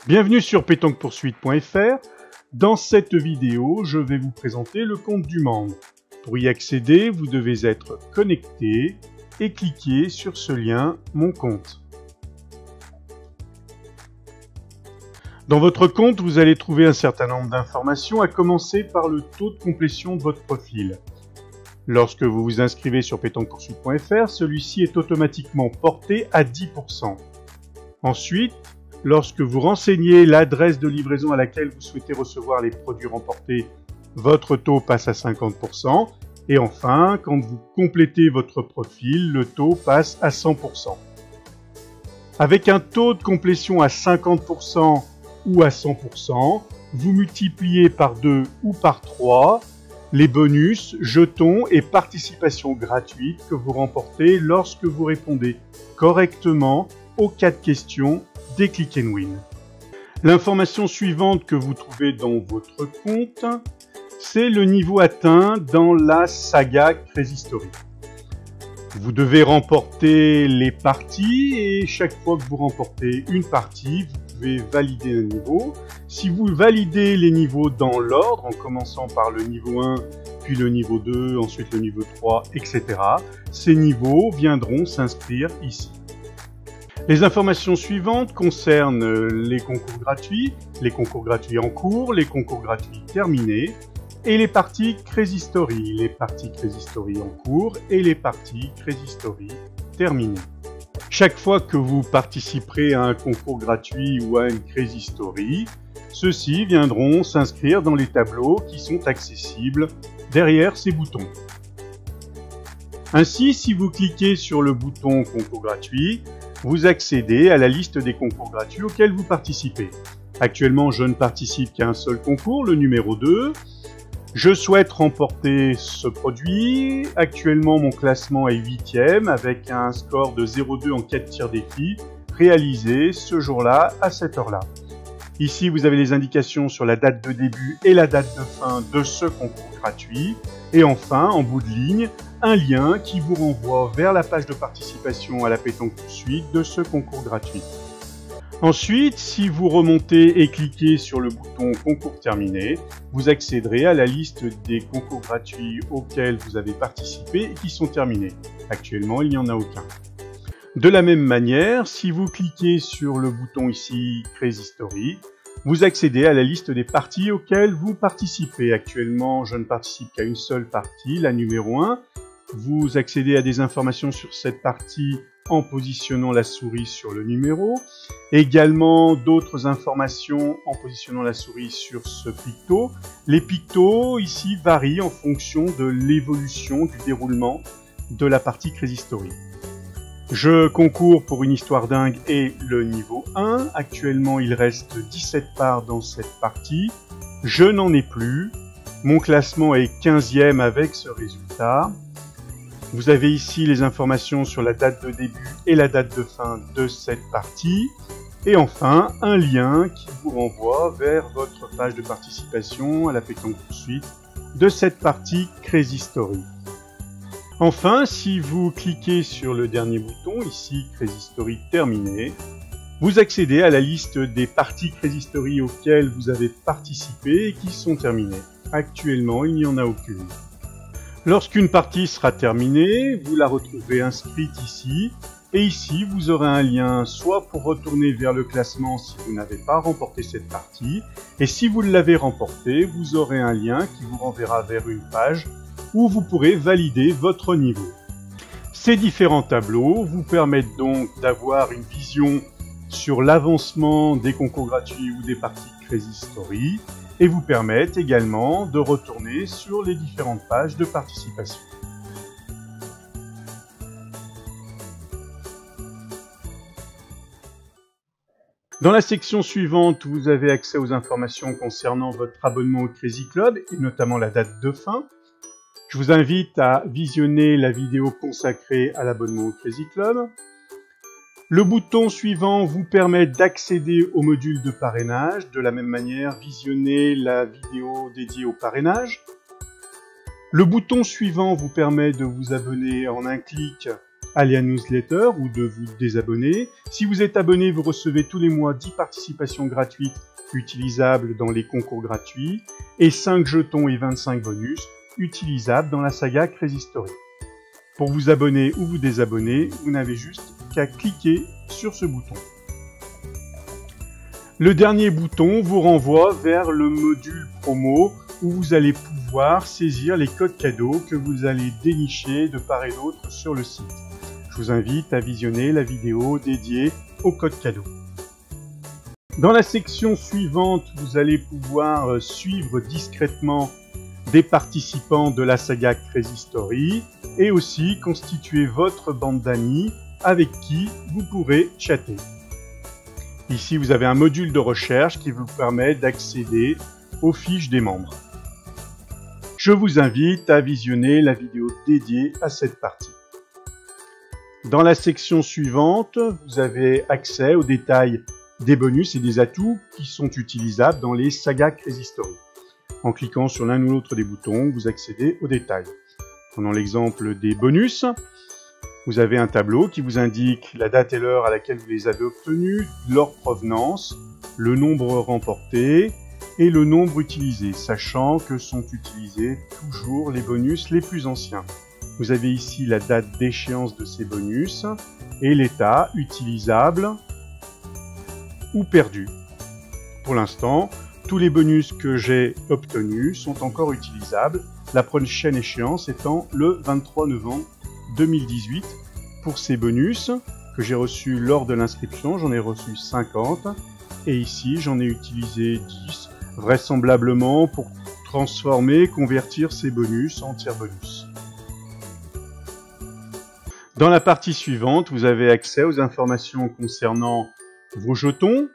Bienvenue sur pétanquepoursuite.fr. Dans cette vidéo, je vais vous présenter le compte du membre. Pour y accéder, vous devez être connecté et cliquer sur ce lien « Mon compte ». Dans votre compte, vous allez trouver un certain nombre d'informations, à commencer par le taux de complétion de votre profil. Lorsque vous vous inscrivez sur pétanquepoursuite.fr, celui-ci est automatiquement porté à 10%. Ensuite, lorsque vous renseignez l'adresse de livraison à laquelle vous souhaitez recevoir les produits remportés, votre taux passe à 50%. Et enfin, quand vous complétez votre profil, le taux passe à 100%. Avec un taux de complétion à 50% ou à 100%, vous multipliez par 2 ou par 3 les bonus, jetons et participations gratuites que vous remportez lorsque vous répondez correctement aux 4 questions des Click and Win. L'information suivante que vous trouvez dans votre compte, c'est le niveau atteint dans la saga Crazy Story. Vous devez remporter les parties et chaque fois que vous remportez une partie, vous pouvez valider un niveau. Si vous validez les niveaux dans l'ordre, en commençant par le niveau 1, puis le niveau 2, ensuite le niveau 3, etc., ces niveaux viendront s'inscrire ici. Les informations suivantes concernent les concours gratuits en cours, les concours gratuits terminés et les parties Crazy Story, les parties Crazy Story en cours et les parties Crazy Story terminées. Chaque fois que vous participerez à un concours gratuit ou à une Crazy Story, ceux-ci viendront s'inscrire dans les tableaux qui sont accessibles derrière ces boutons. Ainsi, si vous cliquez sur le bouton concours gratuit, vous accédez à la liste des concours gratuits auxquels vous participez. Actuellement, je ne participe qu'à un seul concours, le numéro 2. Je souhaite remporter ce produit. Actuellement, mon classement est 8e avec un score de 0,2 en 4 tirs défis réalisés ce jour-là à cette heure-là. Ici, vous avez les indications sur la date de début et la date de fin de ce concours gratuit. Et enfin, en bout de ligne, un lien qui vous renvoie vers la page de participation à la pétanque poursuite de ce concours gratuit. Ensuite, si vous remontez et cliquez sur le bouton concours terminé, vous accéderez à la liste des concours gratuits auxquels vous avez participé et qui sont terminés. Actuellement, il n'y en a aucun. De la même manière, si vous cliquez sur le bouton ici Crazy Story, vous accédez à la liste des parties auxquelles vous participez. Actuellement, je ne participe qu'à une seule partie, la numéro 1. Vous accédez à des informations sur cette partie en positionnant la souris sur le numéro. Également d'autres informations en positionnant la souris sur ce picto. Les pictos ici varient en fonction de l'évolution du déroulement de la partie Crazy Story. Je concours pour une histoire dingue et le niveau 1. Actuellement, il reste 17 parts dans cette partie. Je n'en ai plus. Mon classement est 15e avec ce résultat. Vous avez ici les informations sur la date de début et la date de fin de cette partie. Et enfin, un lien qui vous renvoie vers votre page de participation à la pétanque poursuite de cette partie Crazy Story. Enfin, si vous cliquez sur le dernier bouton, ici Crazy Story terminé, vous accédez à la liste des parties Crazy Story auxquelles vous avez participé et qui sont terminées. Actuellement, il n'y en a aucune. Lorsqu'une partie sera terminée, vous la retrouvez inscrite ici, et ici vous aurez un lien soit pour retourner vers le classement si vous n'avez pas remporté cette partie, et si vous l'avez remporté, vous aurez un lien qui vous renverra vers une page où vous pourrez valider votre niveau. Ces différents tableaux vous permettent donc d'avoir une vision sur l'avancement des concours gratuits ou des parties Crazy Story, et vous permettent également de retourner sur les différentes pages de participation. Dans la section suivante, vous avez accès aux informations concernant votre abonnement au Crazy Club et notamment la date de fin. Je vous invite à visionner la vidéo consacrée à l'abonnement au Crazy Club. Le bouton suivant vous permet d'accéder au module de parrainage. De la même manière, visionnez la vidéo dédiée au parrainage. Le bouton suivant vous permet de vous abonner en un clic à la newsletter ou de vous désabonner. Si vous êtes abonné, vous recevez tous les mois 10 participations gratuites utilisables dans les concours gratuits et 5 jetons et 25 bonus utilisables dans la saga Crazy Story. Pour vous abonner ou vous désabonner, vous n'avez juste qu'à cliquer sur ce bouton. Le dernier bouton vous renvoie vers le module promo où vous allez pouvoir saisir les codes cadeaux que vous allez dénicher de part et d'autre sur le site. Je vous invite à visionner la vidéo dédiée aux codes cadeaux. Dans la section suivante, vous allez pouvoir suivre discrètement des participants de la saga Crazy Story et aussi constituer votre bande d'amis avec qui vous pourrez chatter. Ici, vous avez un module de recherche qui vous permet d'accéder aux fiches des membres. Je vous invite à visionner la vidéo dédiée à cette partie. Dans la section suivante, vous avez accès aux détails des bonus et des atouts qui sont utilisables dans les sagas Crazy Story. En cliquant sur l'un ou l'autre des boutons, vous accédez aux détails. Prenons l'exemple des bonus. Vous avez un tableau qui vous indique la date et l'heure à laquelle vous les avez obtenus, leur provenance, le nombre remporté et le nombre utilisé, sachant que sont utilisés toujours les bonus les plus anciens. Vous avez ici la date d'échéance de ces bonus et l'état utilisable ou perdu. Pour l'instant, tous les bonus que j'ai obtenus sont encore utilisables, la prochaine échéance étant le 23 novembre 2018. Pour ces bonus que j'ai reçus lors de l'inscription, j'en ai reçu 50 et ici j'en ai utilisé 10, vraisemblablement pour convertir ces bonus en tiers bonus. Dans la partie suivante, vous avez accès aux informations concernant vos jetons.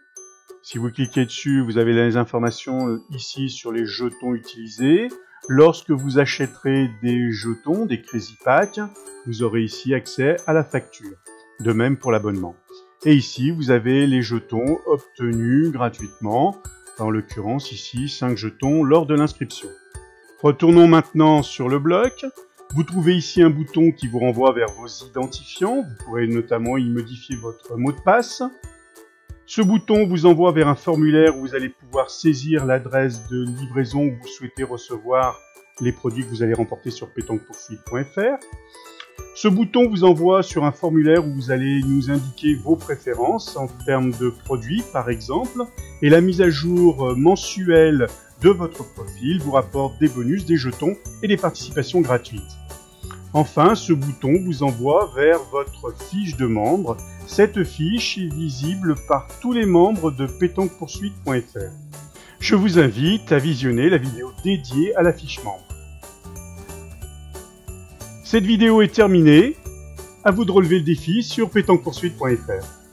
Si vous cliquez dessus, vous avez les informations ici sur les jetons utilisés. Lorsque vous achèterez des jetons, des Crazy Packs, vous aurez ici accès à la facture. De même pour l'abonnement. Et ici, vous avez les jetons obtenus gratuitement. En l'occurrence, ici, 5 jetons lors de l'inscription. Retournons maintenant sur le bloc. Vous trouvez ici un bouton qui vous renvoie vers vos identifiants. Vous pourrez notamment y modifier votre mot de passe. Ce bouton vous envoie vers un formulaire où vous allez pouvoir saisir l'adresse de livraison où vous souhaitez recevoir les produits que vous allez remporter sur pétanquepoursuite.fr. Ce bouton vous envoie sur un formulaire où vous allez nous indiquer vos préférences en termes de produits par exemple, et la mise à jour mensuelle de votre profil vous rapporte des bonus, des jetons et des participations gratuites. Enfin, ce bouton vous envoie vers votre fiche de membre. Cette fiche est visible par tous les membres de pétanquepoursuite.fr. Je vous invite à visionner la vidéo dédiée à la fiche membre. Cette vidéo est terminée. À vous de relever le défi sur pétanquepoursuite.fr.